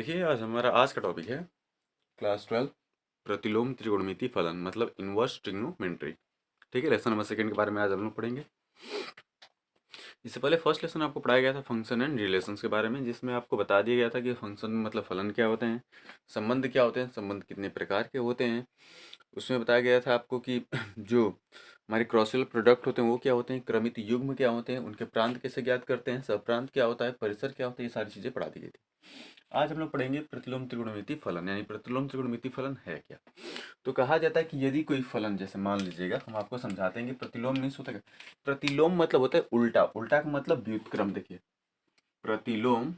देखिए आज हमारा आज का टॉपिक है क्लास 12 प्रतिलोम त्रिकोणमिति फलन मतलब इनवर्स ट्रिग्नोमेट्री। ठीक है, लेसन नंबर सेकंड के बारे में आज हम लोग पढ़ेंगे। इससे पहले फर्स्ट लेसन आपको पढ़ाया गया था फंक्शन एंड रिलेशंस के बारे में, जिसमें आपको बता दिया गया था कि फंक्शन मतलब फलन क्या होते हैं, संबंध क्या होते हैं, संबंध कितने प्रकार के होते हैं। उसमें बताया गया था आपको कि जो हमारे क्रॉसियल प्रोडक्ट होते हैं वो क्या होते हैं, क्रमित युग्म क्या होते हैं, उनके प्रांत कैसे ज्ञात करते हैं, सप्रांत क्या होता है, परिसर क्या होता है, ये सारी चीज़ें पढ़ा दी गई थी। आज हम लोग पढ़ेंगे प्रतिलोम त्रिकोणमिति फलन, यानी प्रतिलोम त्रिकोणमिति फलन है क्या। तो कहा जाता है कि यदि कोई फलन, जैसे मान लीजिएगा, हम आपको समझाते हैं कि प्रतिलोम नहीं होता है। प्रतिलोम मतलब होता है उल्टा, उल्टा का मतलब व्युत्क्रम। देखिए प्रतिलोम,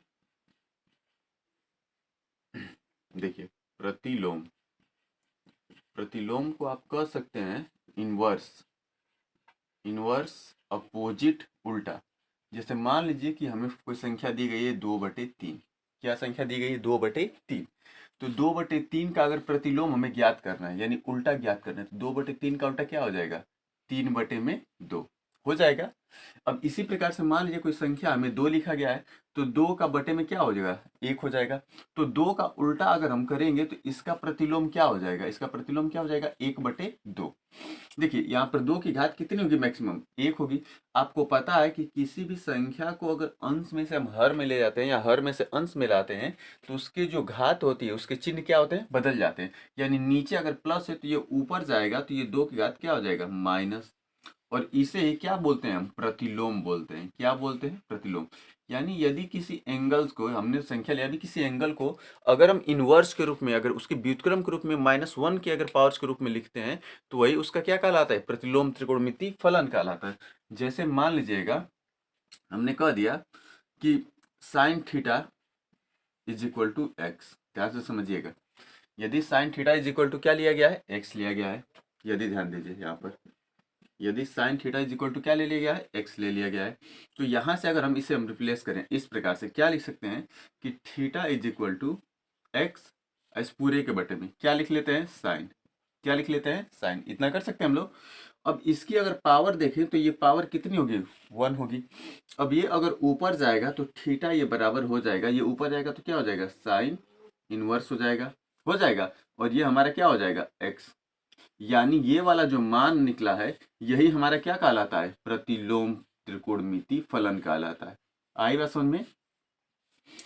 देखिए प्रतिलोम, प्रतिलोम को आप कह सकते हैं इनवर्स, इनवर्स अपोजिट उल्टा। जैसे मान लीजिए कि हमें कोई संख्या दी गई है 2/3। क्या संख्या दी गई है? 2/3। तो 2/3 का अगर प्रतिलोम हमें ज्ञात करना है, यानी उल्टा ज्ञात करना है, तो 2/3 का उल्टा क्या हो जाएगा? 3/2 हो जाएगा। अब इसी प्रकार से मान लीजिए कोई संख्या हमें 2 लिखा गया है, तो 2 का बटे में क्या हो जाएगा? 1 हो जाएगा। तो 2 का उल्टा अगर हम करेंगे तो इसका प्रतिलोम क्या हो जाएगा? इसका प्रतिलोम क्या हो जाएगा? 1/2। देखिए यहाँ पर 2 की घात कितनी होगी? मैक्सिमम 1 होगी। आपको पता है कि किसी भी संख्या को अगर अंश में से हम हर में ले जाते हैं या हर में से अंश में लाते हैं, तो उसकी जो घात होती है उसके चिन्ह क्या होते हैं? बदल जाते हैं। यानी नीचे अगर प्लस है तो ये ऊपर जाएगा, तो ये 2 की घात क्या हो जाएगा? माइनस। और इसे ही क्या बोलते हैं? हम प्रतिलोम बोलते हैं। क्या बोलते हैं? प्रतिलोम। यानी यदि किसी एंगल्स को, हमने संख्या लिया, अभी किसी एंगल को अगर हम इनवर्स के रूप में, अगर उसके व्युत्क्रम के रूप में -1 के अगर पावर्स के रूप में लिखते हैं, तो वही उसका क्या कहलाता है? प्रतिलोम त्रिकोणमिति फलन कहलाता है। जैसे मान लीजिएगा हमने कह दिया कि sine theta is equal to x. ध्यान से समझिएगा, यदि sine theta is equal to क्या लिया गया है? एक्स लिया गया है। यदि ध्यान दीजिए यहाँ पर, यदि sine theta is equal to क्या ले लिया गया है? एक्स ले लिया गया है। तो यहाँ से अगर हम इसे हम रिप्लेस करें इस प्रकार से, क्या लिख सकते हैं कि theta is equal to x, इस पूरे के बटे में क्या लिख लेते हैं? साइन। क्या लिख लेते हैं? साइन। इतना कर सकते हैं हम लोग। अब इसकी अगर पावर देखें तो ये पावर कितनी होगी? 1 होगी। अब ये अगर ऊपर जाएगा तो थीटा ये बराबर हो जाएगा, ये ऊपर जाएगा तो क्या हो जाएगा? साइन इनवर्स हो जाएगा, हो जाएगा। और ये हमारा क्या हो जाएगा? एक्स। यानी ये वाला जो मान निकला है, यही हमारा क्या कहलाता है? प्रतिलोम त्रिकोणमिति फलन कहलाता है। आई बात समझ में?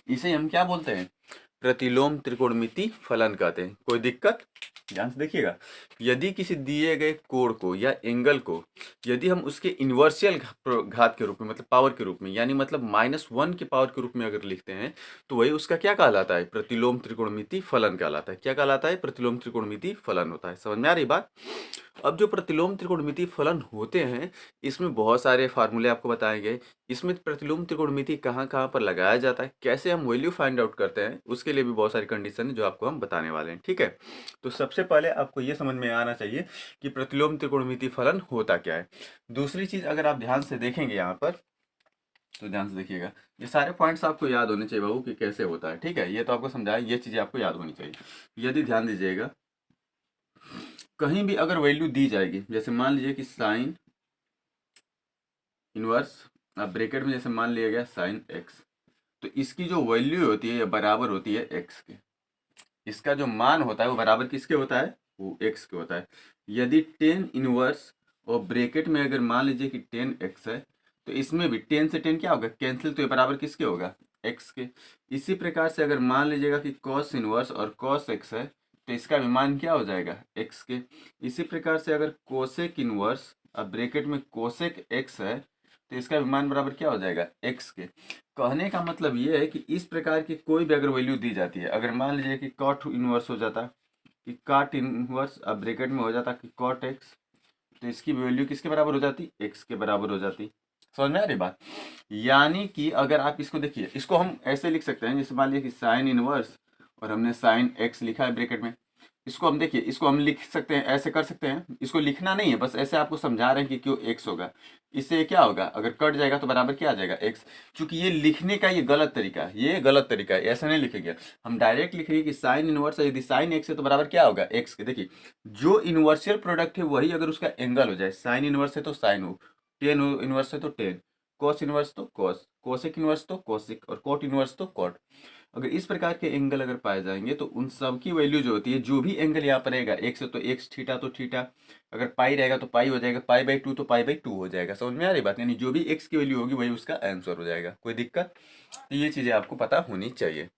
इसे हम क्या बोलते हैं? प्रतिलोम त्रिकोणमिति फलन कहते हैं। कोई दिक्कत? ध्यान से देखिएगा, यदि किसी दिए गए कोण को या एंगल को यदि हम उसके इन्वर्सियल घात के रूप में, मतलब पावर के रूप में, यानी मतलब -1 के पावर के रूप में अगर लिखते हैं, तो वही उसका क्या कहलाता है? प्रतिलोम त्रिकोणमिति फलन कहलाता है। क्या कहलाता है? प्रतिलोम त्रिकोणमिति फलन होता है। समझ में आ रही बात? अब जो प्रतिलोम त्रिकोणमिति फलन होते हैं, इसमें बहुत सारे फार्मूले आपको बताए गए। इसमें प्रतिलोम त्रिकोणमिति कहाँ कहाँ पर लगाया जाता है, कैसे हम वैल्यू फाइंड आउट करते हैं, उसके लिए भी बहुत सारी कंडीशन है जो आपको हम बताने वाले हैं। ठीक है, तो सबसे पहले आपको ये समझ में आना चाहिए कि प्रतिलोम त्रिकोणमिति फलन होता क्या है। दूसरी चीज अगर आप ध्यान से देखेंगे यहाँ पर, तो ध्यान से देखिएगा, ये सारे पॉइंट्स आपको याद होने चाहिए बाबू कि कैसे होता है। ठीक है, ये तो आपको समझाया, ये चीजें आपको याद होनी चाहिए। यदि ध्यान दीजिएगा, कहीं भी अगर वैल्यू दी जाएगी, जैसे मान लीजिए कि साइन इनवर्स, अब ब्रैकेट में जैसे मान लिया गया साइन एक्स, तो इसकी जो वैल्यू होती है ये बराबर होती है एक्स के। इसका जो मान होता है वो बराबर किसके होता है? वो एक्स के होता है। यदि टेन इनवर्स और ब्रैकेट में अगर मान लीजिए कि 10x है, तो इसमें भी 10 से 10 क्या होगा? कैंसिल, तो ये बराबर किसके होगा? x के। इसी प्रकार से अगर मान लीजिएगा कि cos इनवर्स और cos x है, तो इसका भी मान क्या हो जाएगा? x के। इसी प्रकार से अगर कोसेक इनवर्स और ब्रैकेट में कोसेक x है, तो इसका भी मान बराबर क्या हो जाएगा? x के। कहने का मतलब ये है कि इस प्रकार की कोई भी अगर वैल्यू दी जाती है, अगर मान लीजिए कि कॉट इनवर्स हो जाता, कि काट इनवर्स अब ब्रैकेट में हो जाता कि कॉट एक्स, तो इसकी वैल्यू किसके बराबर हो जाती? एक्स के बराबर हो जाती। समझ में आ रही बात? यानी कि अगर आप इसको देखिए, इसको हम ऐसे लिख सकते हैं, जैसे मान लीजिए कि साइन इनवर्स और हमने साइन एक्स लिखा है ब्रैकेट में, इसको हम देखिए, इसको हम लिख सकते हैं, ऐसे कर सकते हैं। इसको लिखना नहीं है, बस ऐसे आपको समझा रहे हैं कि क्यों एक्स होगा। इससे क्या होगा? अगर कट जाएगा तो बराबर क्या आ जाएगा? एक्स। चूंकि ये लिखने का ये गलत तरीका है, ये गलत तरीका है, ऐसा नहीं लिखेंगे हम। डायरेक्ट लिखेंगे कि साइन इनवर्स है, यदि साइन एक्स है तो बराबर क्या होगा? एक्स के। देखिए, जो इनवर्सियल प्रोडक्ट है वही अगर उसका एंगल हो जाए, साइन इनवर्स है तो साइन हो, टेन इनवर्स है तो टेन, कॉस इनवर्स तो कॉस, कोसेक इनवर्स तो कोसेक, और कोट इनवर्स तो कोट। अगर इस प्रकार के एंगल अगर पाए जाएंगे तो उन सब की वैल्यू जो होती है, जो भी एंगल यहाँ पर रहेगा एक्स है तो एक्स, थीटा तो थीटा, अगर पाई रहेगा तो पाई हो जाएगा, पाई बाई टू तो पाई बाई टू हो जाएगा। समझ में आ रही बात? यानी जो भी एक्स की वैल्यू होगी वही उसका आंसर हो जाएगा। कोई दिक्कत? तो ये चीज़ें आपको पता होनी चाहिए।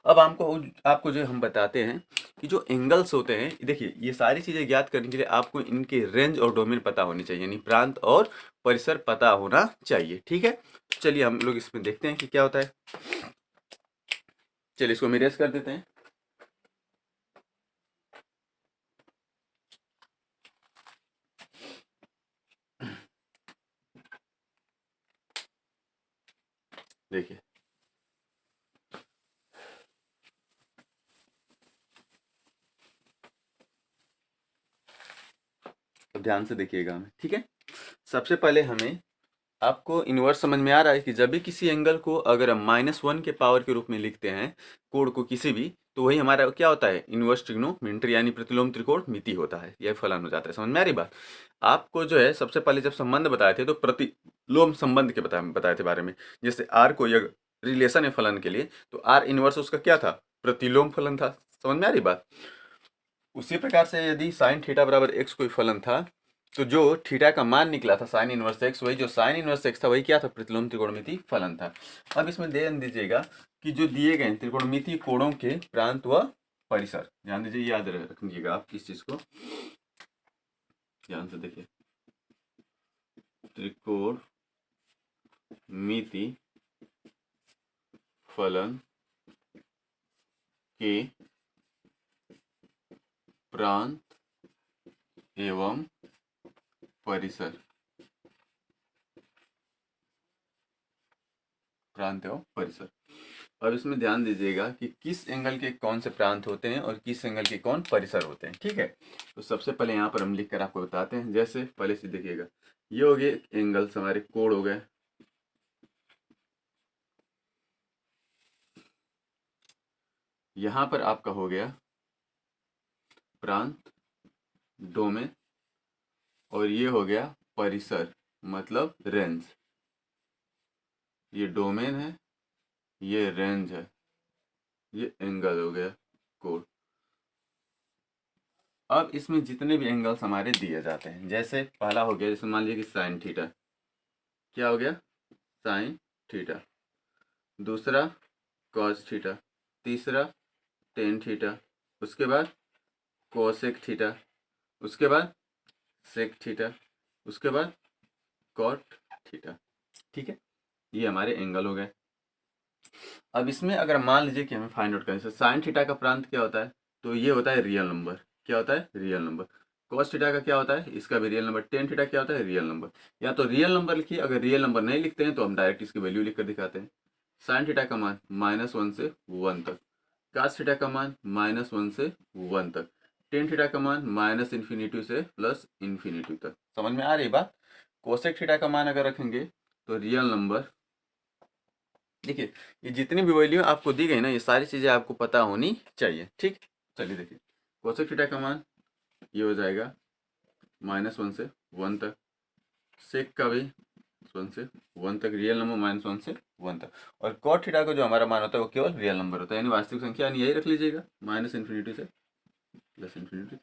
अब आपको जो हम बताते हैं कि जो एंगल्स होते हैं, देखिए ये सारी चीज़ें ज्ञात करने के लिए आपको इनके रेंज और डोमेन पता होनी चाहिए, यानी प्रांत और परिसर पता होना चाहिए। ठीक है, चलिए हम लोग इसमें देखते हैं कि क्या होता है। चलिए इसको हम इरेज कर देते हैं। देखिए अब ध्यान से देखिएगा हमें, ठीक है। सबसे पहले हमें आपको इनवर्स समझ में आ रहा है कि जब भी किसी एंगल को अगर हम -1 के पावर के रूप में लिखते हैं, कोण को किसी भी, तो वही हमारा क्या होता है, इनवर्स ट्रिग्नोमेट्री यानी प्रतिलोम त्रिकोण मिति होता है, यह फलन हो जाता है। समझ में आ रही बात? आपको जो है सबसे पहले जब संबंध बताए थे तो प्रतिलोम संबंध के बताए थे बारे में। जैसे आर को यह रिलेशन है फलन के लिए, तो आर इनवर्स उसका क्या था, प्रतिलोम फलन था। समझ में आ रही बात? उसी प्रकार से यदि साइन थीटा बराबर एक्स कोई फलन था, तो जो थीटा का मान निकला था साइन इनवर्स एक्स, वही जो साइन इनवर्स एक्स था वही क्या था, प्रतिलोम त्रिकोणमिति फलन था। अब इसमें ध्यान दीजिएगा कि जो दिए गए त्रिकोणमिति कोणों के प्रांत व परिसर, ध्यान दीजिए, याद रखिएगा आप इस चीज को, ध्यान से देखिए। त्रिकोणमिति फलन के प्रांत एवं परिसर, प्रांत एवं परिसर। अब इसमें ध्यान दीजिएगा कि किस एंगल के कौन से प्रांत होते हैं और किस एंगल के कौन परिसर होते हैं। ठीक है, तो सबसे पहले यहाँ पर हम लिख कर आपको बताते हैं। जैसे पहले से देखिएगा, ये हो गए एंगल्स, हमारे कोण हो गए। यहाँ पर आपका हो गया प्रांत, डोमेन, और ये हो गया परिसर मतलब रेंज। ये डोमेन है, ये रेंज है, ये एंगल हो गया कोण। अब इसमें जितने भी एंगल्स हमारे दिए जाते हैं, जैसे पहला हो गया, जैसे मान लीजिए कि साइन थीटा, क्या हो गया, साइन थीटा। दूसरा कॉस थीटा, तीसरा टेन थीटा, उसके बाद कोसेक थीटा, उसके बाद सेक थीटा, उसके बाद कॉट थीटा। ठीक है, ये हमारे एंगल हो गए। अब इसमें अगर मान लीजिए कि हमें फाइंड आउट करें, साइन थीटा का प्रांत क्या होता है, तो ये होता है रियल नंबर। क्या होता है, रियल नंबर। कॉस थीटा का क्या होता है, इसका भी रियल नंबर। टेन थीटा क्या होता है, रियल नंबर। या तो रियल नंबर लिखिए, अगर रियल नंबर नहीं लिखते हैं तो हम डायरेक्ट इसकी वैल्यू लिख कर दिखाते हैं। साइन थीटा का मान -1 से 1 तक, कास थीटा का मान -1 से 1 तक, टेन थीटा का मान -इन्फिनिटी से +इन्फिनिटी तक। समझ में आ रही बात? कोसेक थीटा का मान अगर रखेंगे तो रियल नंबर, देखिए ये जितनी भी वैल्यू आपको दी गई ना, ये सारी चीज़ें आपको पता होनी चाहिए। ठीक, चलिए देखिए, कोसेक थीटा का मान ये हो जाएगा -1 से 1 तक, सेक का भी 1 से 1 तक, रियल नंबर -1 से 1 तक, और कॉट थीटा का जो हमारा मान होता है वो केवल रियल नंबर होता है, यानी वास्तविक संख्या, यानी यही रख लीजिएगा, -इन्फिनिटी से +इन्फिनिटी।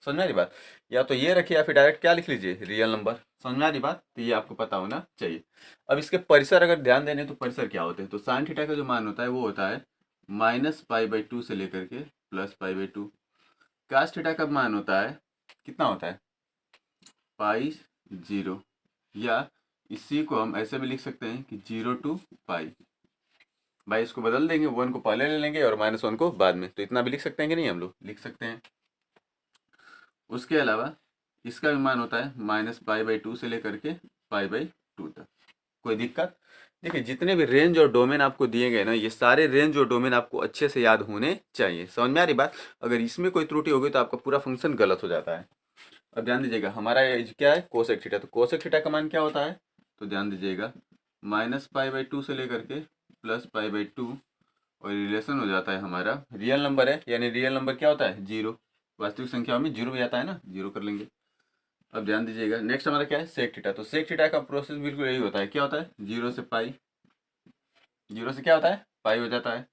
समझ में आ रही बात? या तो ये रखिए या फिर डायरेक्ट क्या लिख लीजिए, रियल नंबर। समझ में आ रही बात? तो ये आपको पता होना चाहिए। अब इसके परिसर अगर ध्यान देने तो परिसर क्या होते हैं, तो साइन थीटा का जो मान होता है वो होता है -π/2 से लेकर के +π/2। कास थीटा का मान होता है, कितना होता है, π0, या इसी को हम ऐसे भी लिख सकते हैं कि 0 to π। भाई इसको बदल देंगे, 1 को पहले ले लेंगे और -1 को बाद में, तो इतना भी लिख सकते हैं कि नहीं, हम लोग लिख सकते हैं। उसके अलावा इसका भी मान होता है -π/2 से लेकर के π/2 तक। कोई दिक्कत? देखिए जितने भी रेंज और डोमेन आपको दिए गए ना, ये सारे रेंज और डोमेन आपको अच्छे से याद होने चाहिए। समझ में आ रही बात? अगर इसमें कोई त्रुटि हो गई तो आपका पूरा फंक्शन गलत हो जाता है। अब ध्यान दीजिएगा, हमारा एज क्या है, कोसेक थीटा, तो कोसेक थीटा का मान क्या होता है, तो ध्यान दीजिएगा -π/2 से लेकर के +π/2, और रिलेशन हो जाता है हमारा, रियल नंबर है, यानी रियल नंबर क्या होता है, 0। वास्तविक संख्या में 0 भी आता है ना, 0 कर लेंगे। अब ध्यान दीजिएगा, नेक्स्ट हमारा क्या है, सेक थीटा। तो सेक थीटा का प्रोसेस बिल्कुल यही होता है, क्या होता है, 0 से पाई, 0 से क्या होता है पाई हो जाता है।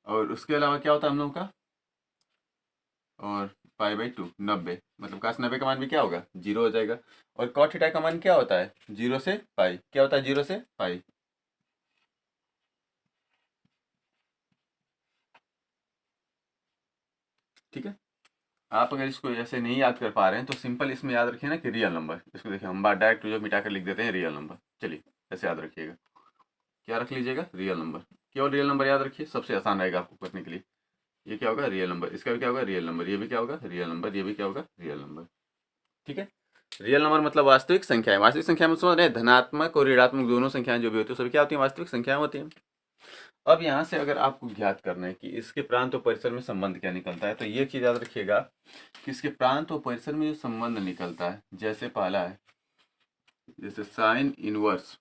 और उसके अलावा क्या होता है हम लोगों का, और पाई बाई 2 90, मतलब cos 90 का मान भी क्या होगा, 0 हो जाएगा। और cot थीटा का मान क्या होता है, 0 से पाई, क्या होता है 0 से पाई। ठीक है, आप अगर इसको ऐसे नहीं याद कर पा रहे हैं तो सिंपल इसमें याद रखिए ना कि रियल नंबर, इसको देखिए हम बात डायरेक्ट जो मिटा कर लिख देते हैं रियल नंबर। चलिए ऐसे याद रखिएगा, क्या रख लीजिएगा, रियल नंबर। केवल रियल नंबर याद रखिए, सबसे आसान रहेगा आपको करने के लिए। ये क्या होगा, रियल नंबर, इसका भी क्या होगा, रियल नंबर, ये भी क्या होगा, रियल नंबर, ये भी क्या होगा, रियल नंबर। ठीक है, रियल नंबर मतलब वास्तविक संख्या है। वास्तविक संख्या में समझ रहे हैं, धनात्मक और ऋणात्मक दोनों संख्याएं जो भी होती है सभी क्या होती है, वास्तविक संख्याएं होती हैं। अब यहाँ से अगर आपको ज्ञात करना है कि इसके प्रांत और परिसर में संबंध क्या निकलता है, तो ये चीज याद रखिएगा कि इसके प्रांत और परिसर में जो संबंध निकलता है, जैसे पहला है, जैसे साइन इनवर्स,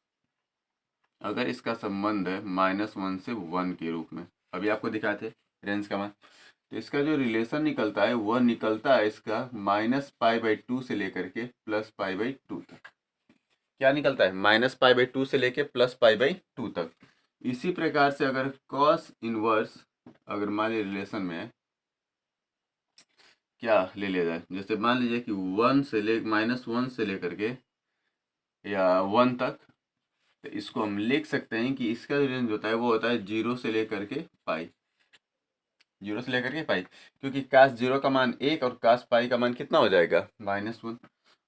अगर इसका संबंध है -1 से 1 के रूप में, अभी आपको दिखाए थे रेंज का मान, तो इसका जो रिलेशन निकलता है वह निकलता है इसका -π/2 से लेकर के +π/2 तक। क्या निकलता है, -π/2 से लेके +π/2 तक। इसी प्रकार से अगर cos इनवर्स अगर मान लीजिए रिलेशन में है, क्या ले लिया जाए, जैसे मान लीजिए कि -1 से लेकर के या 1 तक, तो इसको हम लिख सकते हैं कि इसका जो रेंज होता है वो होता है 0 से लेकर के पाई, 0 से लेकर के पाई, क्योंकि cos 0 का मान 1 और cos पाई का मान कितना हो जाएगा, -1।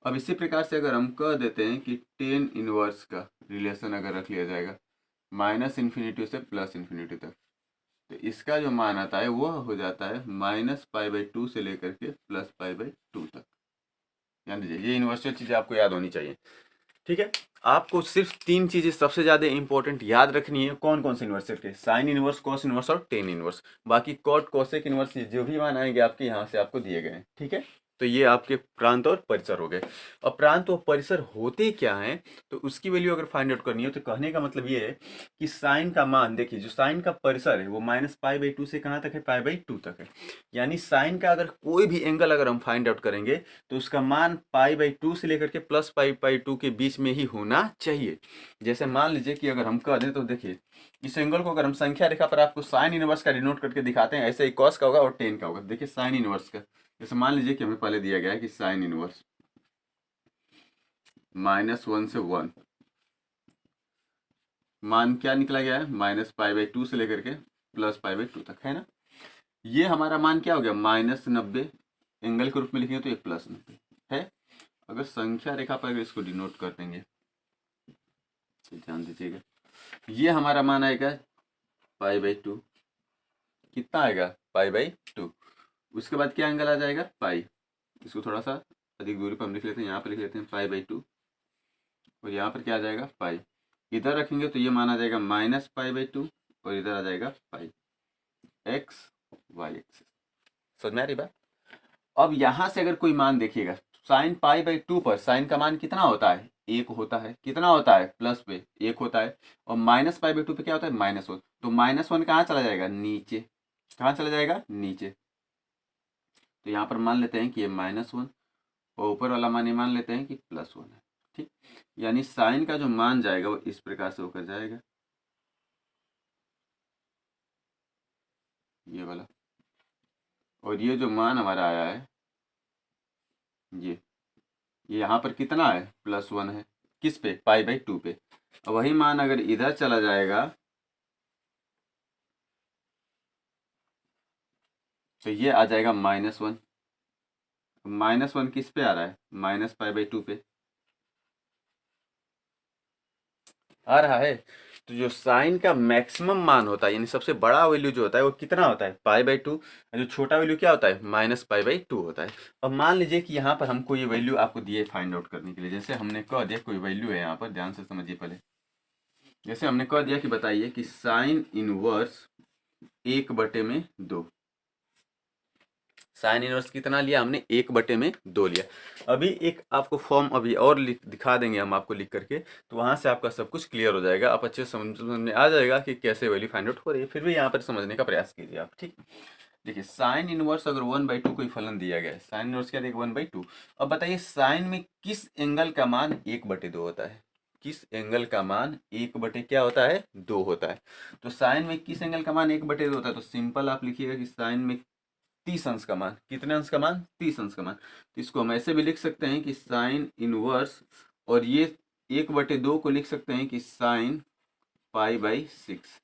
अब इसी प्रकार से अगर हम कह देते हैं कि tan इनवर्स का रिलेशन अगर रख लिया जाएगा -∞ से +∞ तक, तो इसका जो मान आता है वह हो जाता है -π/2 से लेकर के +π/2 तक। ध्यान दीजिए, ये यूनिवर्सल चीज़ें आपको याद होनी चाहिए। ठीक है, आपको सिर्फ 3 चीज़ें सबसे ज़्यादा इंपॉर्टेंट याद रखनी है। कौन कौन से इन्वर्स के, साइन इनवर्स, कॉस इनवर्स और टेन इनवर्स। बाकी कॉट कोसेक इनवर्स जो भी मान आएंगे आपके यहाँ से आपको दिए गए हैं। ठीक है, तो ये आपके प्रांत और परिसर हो गए। और प्रांत और परिसर होते क्या हैं, तो उसकी वैल्यू अगर फाइंड आउट करनी हो तो कहने का मतलब ये है कि साइन का मान, देखिए जो साइन का परिसर है वो -π/2 से कहाँ तक है, π/2 तक है। यानी साइन का अगर कोई भी एंगल अगर हम फाइंड आउट करेंगे तो उसका मान π/2 से लेकर के +π/2 के बीच में ही होना चाहिए। जैसे मान लीजिए कि अगर हम कह दें, तो देखिए इस एंगल को अगर हम संख्या रेखा पर आपको साइन इनवर्स का डिनोट करके दिखाते हैं, ऐसे ही कॉस का होगा और टेन का होगा। देखिए साइन इनवर्स का, जैसे मान लीजिए कि हमें पहले दिया गया है कि साइन इनवर्स -1 से 1, मान क्या निकला गया है, -π/2 से लेकर के +π/2 तक, है ना। ये हमारा मान क्या हो गया, -90, एंगल के रूप में लिखेंगे तो ये +90 है। अगर संख्या रेखा पर अगर इसको डिनोट कर देंगे, तो ध्यान दीजिएगा, ये हमारा मान आएगा π/2, कितना आएगा, π/2। उसके बाद क्या एंगल आ जाएगा, पाई। इसको थोड़ा सा अधिक दूरी पर हम लिख लेते हैं, यहाँ पर लिख लेते हैं π/2, और यहाँ पर क्या आ जाएगा, पाई। इधर रखेंगे तो ये मान आ जाएगा -π/2, और इधर आ जाएगा पाई, x y एक्सिस। समझ में आ रही बात। अब यहाँ से अगर कोई मान देखिएगा, साइन π/2 पर साइन का मान कितना होता है, 1 होता है। कितना होता है, प्लस पे 1 होता है। और -π/2 पे क्या होता है, -1। तो -1 कहाँ चला जाएगा, नीचे। कहाँ चला जाएगा, नीचे। तो यहाँ पर मान लेते हैं कि ये -1, और ऊपर वाला मान ये मान लेते हैं कि +1 है। ठीक, यानी साइन का जो मान जाएगा वो इस प्रकार से होकर जाएगा, ये वाला। और ये जो मान हमारा आया है, ये यहाँ पर कितना है, +1 है। किस पे, π/2 पे। अब वही मान अगर इधर चला जाएगा तो ये आ जाएगा -1। -1 किस पे आ रहा है, -π/2 पे आ रहा है। तो जो साइन का मैक्सिमम मान होता है, यानी सबसे बड़ा वैल्यू जो होता है वो कितना होता है, π/2। जो छोटा वैल्यू क्या होता है, -π/2 होता है। अब मान लीजिए कि यहाँ पर हमको ये वैल्यू आपको दिए फाइंड आउट करने के लिए, जैसे हमने कह दिया कोई वैल्यू है यहाँ पर, ध्यान से समझिए पहले। जैसे हमने कह दिया कि बताइए कि साइन इनवर्स 1/2, साइन इनवर्स कितना लिया हमने, 1/2 लिया। अभी एक आपको फॉर्म अभी और दिखा देंगे हम आपको लिख करके, तो वहां से आपका सब कुछ क्लियर हो जाएगा। आप अच्छे समझ में आ जाएगा कि कैसे वैल्यू फाइंड आउट हो रही है। फिर भी यहाँ पर समझने का प्रयास कीजिए आप। ठीक, देखिए साइन इनवर्स अगर 1/2 कोई फलन दिया गया है, साइन इनवर्स क्या देखिए 1/2। अब बताइए साइन में किस एंगल का मान 1/2 होता है, किस एंगल का मान 1/, क्या होता है, 2 होता है। तो साइन में किस एंगल का मान 1/2 होता है, तो सिंपल आप लिखिएगा कि साइन में 30 अंश का मान, कितने अंश का मान, 30 अंश का मान। तो इसको हम ऐसे भी लिख सकते हैं कि साइन इनवर्स, और ये 1/2 को लिख सकते हैं कि साइन π/6।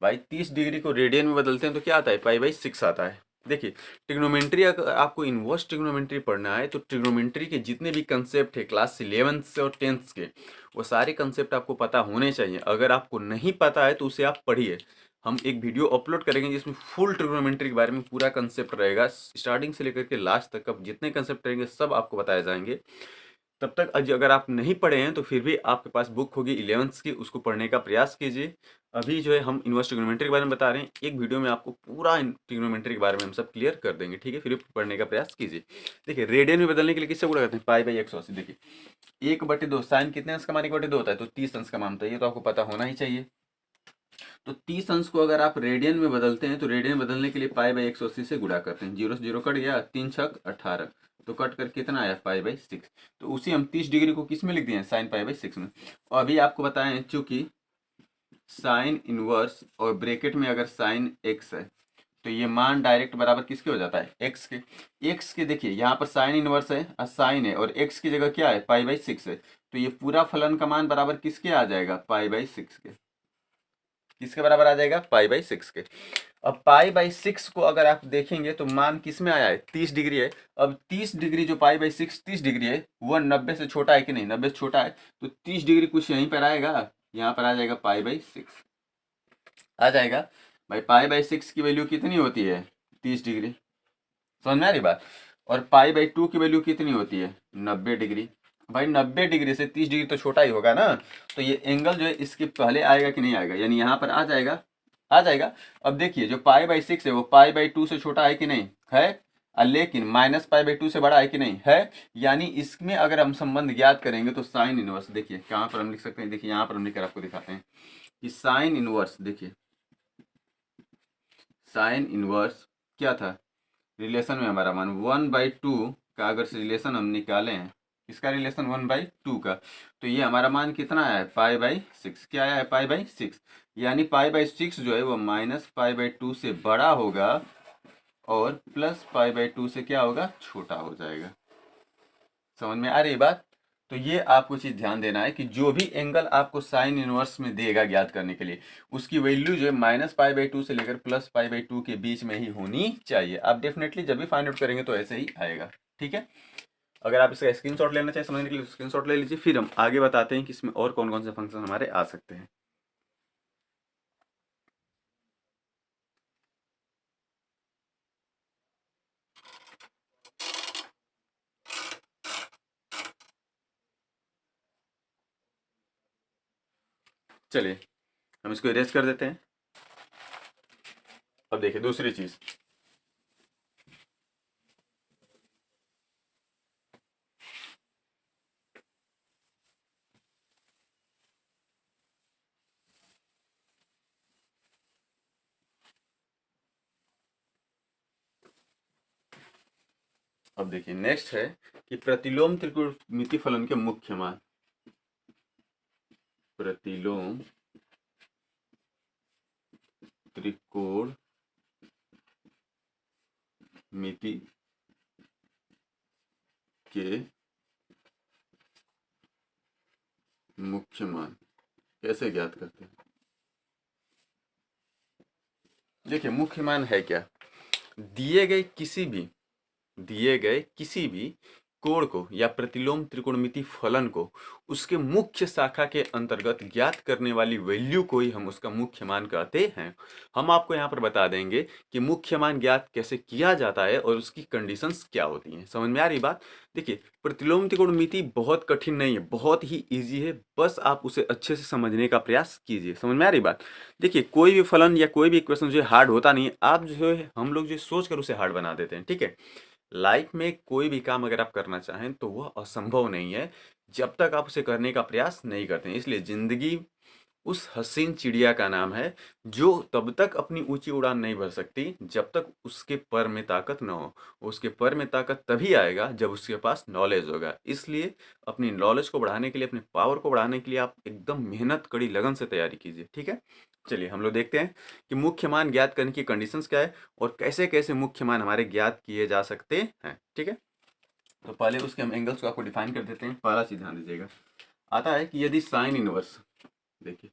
भाई 30 डिग्री को रेडियन में बदलते हैं तो क्या आता है, π/6 आता है। देखिए ट्रिग्नोमेट्री, अगर आपको इनवर्स ट्रिग्नोमेट्री पढ़ना है तो ट्रिग्नोमेट्री के जितने भी कंसेप्ट है क्लास 11th से और 10th के, वो सारे कंसेप्ट आपको पता होने चाहिए। अगर आपको नहीं पता है तो उसे आप पढ़िए। हम एक वीडियो अपलोड करेंगे जिसमें फुल ट्रिग्नोमेट्री के बारे में पूरा कंसेप्ट रहेगा, स्टार्टिंग से लेकर के लास्ट तक अब जितने कंसेप्ट रहेंगे सब आपको बताए जाएंगे। तब तक अगर आप नहीं पढ़े हैं तो फिर भी आपके पास बुक होगी 11th की, उसको पढ़ने का प्रयास कीजिए। अभी जो है हम इनवर्स ट्रिग्नोमेट्री के बारे में बता रहे हैं, एक वीडियो में आपको पूरा ट्रिग्नोमेट्री के बारे में हम सब क्लियर कर देंगे, ठीक है। फिर पढ़ने का प्रयास कीजिए। देखिए रेडियन में बदलने के लिए किससे गुणा करते हैं, π/180। देखिए 1/2 साइन कितने अंश का मान 1/2 होता है, तो 30 अंश का मान होता है, ये तो आपको पता होना ही चाहिए। तो 30 अंश को अगर आप रेडियन में बदलते हैं तो रेडियन बदलने के लिए π/180 से गुणा करते हैं। 0 से 0 कट गया, 3 छक 18, तो कट कर कितना आया, π/6। तो उसी हम 30 डिग्री को किस में लिख दिए हैं, साइन π/6 में। और अभी आपको बताएं चूंकि साइन इनवर्स और ब्रैकेट में अगर साइन x है तो ये मान डायरेक्ट बराबर किसके हो जाता है, x के। x के देखिए यहाँ पर साइन इनवर्स है और साइन है, और x की जगह क्या है, π/6 है। तो ये पूरा फलन का मान बराबर किसके आ जाएगा, π/6 के। किसके बराबर आ जाएगा, π/6 के। अब π/6 को अगर आप देखेंगे तो मान किस में आया है, 30 डिग्री है। अब 30 डिग्री जो π/6 30 डिग्री है वह 90 से छोटा है कि नहीं, 90 से छोटा है, तो 30 डिग्री कुछ यहीं पर आएगा, यहाँ पर आ जाएगा π/6 आ जाएगा। भाई π/6 की वैल्यू कितनी होती है, 30 डिग्री, समझ में आ रही बात। और π/2 की वैल्यू कितनी होती है, 90 डिग्री। भाई 90 डिग्री से 30 डिग्री तो छोटा ही होगा ना, तो ये एंगल जो है इसके पहले आएगा कि नहीं आएगा, यानी यहाँ पर आ जाएगा, आ जाएगा। अब देखिए जो π/6 है वो π/2 से छोटा है कि नहीं है, लेकिन -π/2 से बड़ा है कि नहीं है। यानी इसमें अगर हम संबंध ज्ञात करेंगे तो साइन इनवर्स, देखिए कहाँ पर हम लिख सकते हैं, देखिए यहाँ पर हम लिखकर आपको दिखाते हैं कि साइन इनवर्स, देखिए साइन इनवर्स क्या था, रिलेशन में हमारा मान 1/2 का अगर से रिलेशन हम निकाले हैं, इसका रिलेशन 1/2 का, तो ये हमारा मान कितना आया है, π/6। क्या आया है, π/6। यानी π/6 जो है वो -π/2 से बड़ा होगा और +π/2 से क्या होगा, छोटा हो जाएगा। समझ में आ रही बात। तो ये आपको चीज़ ध्यान देना है कि जो भी एंगल आपको साइन इनवर्स में देगा ज्ञात करने के लिए, उसकी वैल्यू जो है -π/2 से लेकर +π/2 के बीच में ही होनी चाहिए। आप डेफिनेटली जब भी फाइंड आउट करेंगे तो ऐसे ही आएगा, ठीक है। अगर आप इसका स्क्रीनशॉट लेना चाहिए समझने के लिए स्क्रीनशॉट ले लीजिए, फिर हम आगे बताते हैं कि इसमें और कौन कौन से फंक्शन हमारे आ सकते हैं। चलिए हम इसको इरेज कर देते हैं। अब देखिए दूसरी चीज, अब देखिए नेक्स्ट है कि प्रतिलोम त्रिकोणमिति फलन के मुख्य मान, प्रतिलोम त्रिकोणमिति के मुख्य मान कैसे ज्ञात करते हैं। देखिए मुख्य मान है क्या, दिए गए किसी भी कोण को या प्रतिलोम त्रिकोणमिति फलन को उसके मुख्य शाखा के अंतर्गत ज्ञात करने वाली वैल्यू को ही हम उसका मुख्य मान कहते हैं। हम आपको यहाँ पर बता देंगे कि मुख्य मान ज्ञात कैसे किया जाता है और उसकी कंडीशंस क्या होती हैं। समझ में आ रही बात। देखिए प्रतिलोम त्रिकोणमिति बहुत कठिन नहीं है, बहुत ही ईजी है, बस आप उसे अच्छे से समझने का प्रयास कीजिए। समझ में आ रही बात। देखिए कोई भी फलन या कोई भी इक्वेशन जो है हार्ड होता नहीं है, आप जो है हम लोग जो सोच कर उसे हार्ड बना देते हैं, ठीक है। लाइफ में कोई भी काम अगर आप करना चाहें तो वह असंभव नहीं है जब तक आप उसे करने का प्रयास नहीं करते हैं। इसलिए जिंदगी उस हसीन चिड़िया का नाम है जो तब तक अपनी ऊंची उड़ान नहीं भर सकती जब तक उसके पर में ताकत न हो। उसके पर में ताकत तभी आएगा जब उसके पास नॉलेज होगा। इसलिए अपनी नॉलेज को बढ़ाने के लिए, अपने पावर को बढ़ाने के लिए आप एकदम मेहनत, कड़ी लगन से तैयारी कीजिए। ठीक है, चलिए हम लोग देखते हैं कि मुख्य मान ज्ञात करने की कंडीशंस क्या है और कैसे कैसे मुख्य मान हमारे ज्ञात किए जा सकते हैं। ठीक है, तो पहले उसके हम एंगल्स को आपको डिफाइन कर देते हैं। पहला चीज ध्यान दीजिएगा, आता है कि यदि साइन इनवर्स, देखिए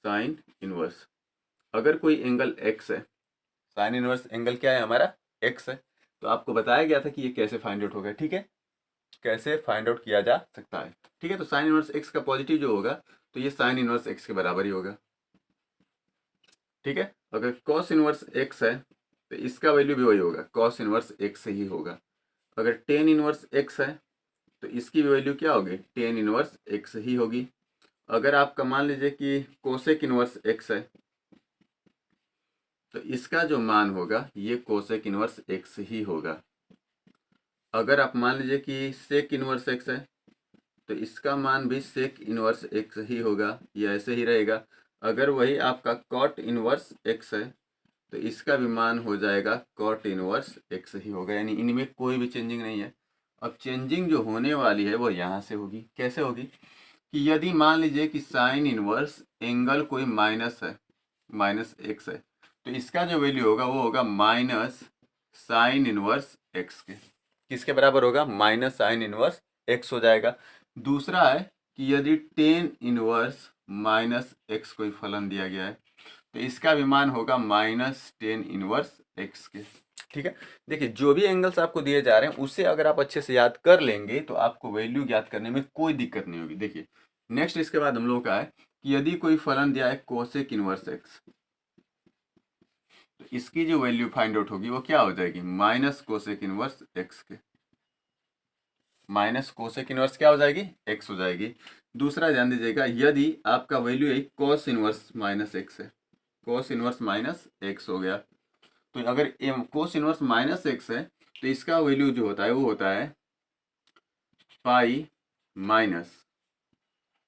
साइन इनवर्स, अगर कोई एंगल एक्स है, साइन इनवर्स एंगल क्या है हमारा, एक्स है, तो आपको बताया गया था कि ये कैसे फाइंड आउट होगा। ठीक है, कैसे फाइंड आउट किया जा सकता है। ठीक है, तो साइन इनवर्स एक्स का पॉजिटिव जो होगा तो ये साइन इनवर्स एक्स के बराबर ही होगा। ठीक है, अगर कॉस इनवर्स एक्स है तो इसका वैल्यू भी वही होगा, कॉस इनवर्स एक्स ही होगा। अगर टेन इनवर्स एक्स है तो इसकी वैल्यू क्या होगी, टेन इनवर्स एक्स ही होगी। अगर आपका मान लीजिए कि कोसेक इनवर्स एक्स है तो इसका जो मान होगा ये कोसेक इनवर्स एक्स ही होगा। अगर आप मान लीजिए कि सेक इनवर्स एक्स है तो इसका मान भी सेक इनवर्स एक्स ही होगा, ये ऐसे ही रहेगा। अगर वही आपका कॉट इनवर्स एक्स है तो इसका भी मान हो जाएगा कॉट इनवर्स एक्स ही होगा, यानी इनमें कोई भी चेंजिंग नहीं है। अब चेंजिंग जो होने वाली है वो यहाँ से होगी। कैसे होगी कि यदि मान लीजिए कि साइन इनवर्स एंगल कोई माइनस है, माइनस एक्स है, तो इसका जो वैल्यू होगा वो होगा माइनस साइन इनवर्स एक्स के। किसके बराबर होगा, माइनस साइन इनवर्स एक्स हो जाएगा। दूसरा है कि यदि टेन इनवर्स माइनस एक्स कोई फलन दिया गया है तो इसका भी मान होगा माइनस टेन इनवर्स एक्स के। ठीक है, देखिए जो भी एंगल्स आपको दिए जा रहे हैं उसे अगर आप अच्छे से याद कर लेंगे तो आपको वैल्यू ज्ञात करने में कोई दिक्कत नहीं होगी। देखिए नेक्स्ट इसके बाद हम लोग का है कि यदि कोई फलन दिया है कोसेक इनवर्स एक्स तो इसकी जो वैल्यू फाइंड आउट होगी वो क्या हो जाएगी, माइनस कोसेक इनवर्स एक्स के। माइनस कोसेक इनवर्स क्या हो जाएगी, एक्स हो जाएगी। दूसरा ध्यान दीजिएगा, यदि आपका वैल्यू है कॉस इनवर्स माइनस एक्स है, कॉस इनवर्स माइनस एक्स हो गया, तो अगर कोस इनवर्स माइनस एक्स है तो इसका वैल्यू जो होता है वो होता है pi minus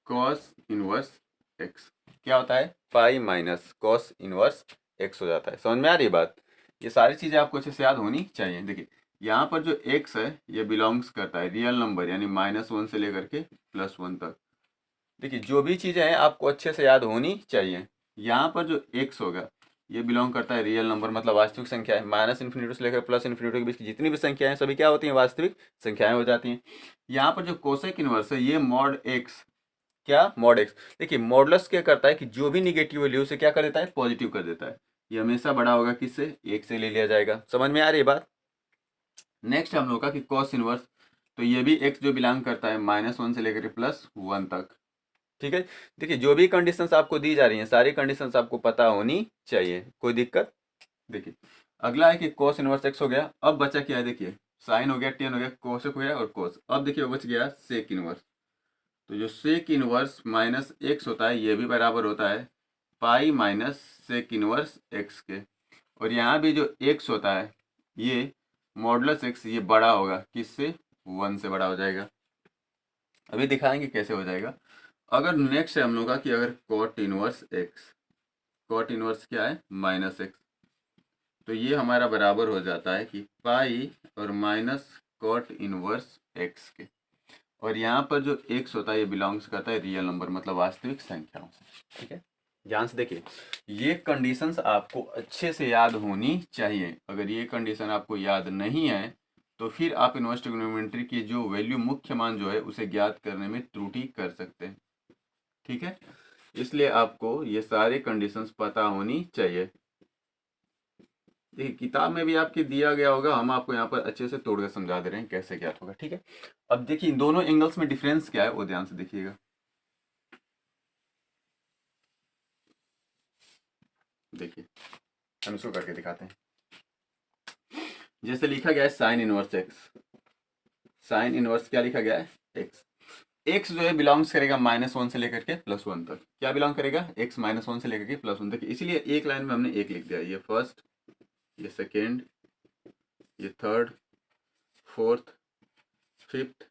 cos inverse x. क्या होता है, pi minus cos inverse x हो जाता है। समझ में आ रही है बात, ये सारी चीजें आपको अच्छे से याद होनी चाहिए। देखिए यहाँ पर जो एक्स है ये बिलोंग्स करता है रियल नंबर, यानी -1 से लेकर के +1 तक। देखिए जो भी चीजें हैं आपको अच्छे से याद होनी चाहिए। यहाँ पर जो एक्स होगा ये बिलोंग करता है रियल नंबर, मतलब वास्तविक संख्या है। -∞ से लेकर +∞ के बीच की जितनी भी संख्याएं सभी क्या होती हैं, वास्तविक संख्याएं हो जाती हैं। यहाँ पर जो कोसेक इनवर्स है ये मॉड एक्स, क्या मॉड एक्स, देखिए मॉडुलस क्या करता है कि जो भी निगेटिव वैल्यू उसे क्या कर देता है, पॉजिटिव कर देता है। ये हमेशा बड़ा होगा किससे, एक से ले लिया जाएगा। समझ में आ रही है बात। नेक्स्ट हम लोग का कि कॉस इनवर्स, तो ये भी एक्स जो बिलोंग करता है -1 से लेकर +1 तक। ठीक है, देखिए जो भी कंडीशंस आपको दी जा रही हैं सारी कंडीशंस आपको पता होनी चाहिए, कोई दिक्कत। देखिए अगला है कि cos इनवर्स एक्स हो गया। अब बचा क्या है, देखिए साइन हो गया, टेन हो गया, कोसेक हो गया और कोस। अब देखिए बच गया सेक इनवर्स। तो जो सेक इनवर्स माइनस एक्स होता है ये भी बराबर होता है pi minus sec inverse x के। और यहाँ भी जो एक्स होता है ये मॉडुलस एक्स ये बड़ा होगा किससे, 1 से बड़ा हो जाएगा। अभी दिखाएंगे कैसे हो जाएगा। अगर नेक्स्ट है हम लोग का कि अगर cot inverse x, cot inverse क्या है, -x, तो ये हमारा बराबर हो जाता है कि पाई और माइनस कॉट इनवर्स एक्स के। और यहाँ पर जो एक्स होता है ये बिलोंग्स करता है रियल नंबर, मतलब वास्तविक संख्याओं से। ठीक है, ध्यान से देखिए ये कंडीशंस आपको अच्छे से याद होनी चाहिए। अगर ये कंडीशन आपको याद नहीं है तो फिर आप इनवर्स ट्रिग्नोमेट्री की जो वैल्यू मुख्य मान जो है उसे ज्ञात करने में त्रुटि कर सकते हैं। ठीक है, इसलिए आपको ये सारे कंडीशंस पता होनी चाहिए। देखिए किताब में भी आपके दिया गया होगा, हम आपको यहाँ पर अच्छे से तोड़ कर समझा दे रहे हैं कैसे क्या होगा। ठीक है, अब देखिए इन दोनों एंगल्स में डिफरेंस क्या है वो ध्यान से देखिएगा। देखिए हम इसको करके दिखाते हैं। जैसे लिखा गया है sine inverse x, sine inverse क्या लिखा गया है, एक्स। एक्स जो है बिलोंग्स करेगा -1 से लेकर के +1 तक। क्या बिलोंग करेगा, एक्स -1 से लेकर के +1 तक। इसीलिए एक लाइन में हमने एक लिख दिया, ये फर्स्ट, ये सेकेंड, ये third, fourth, fifth,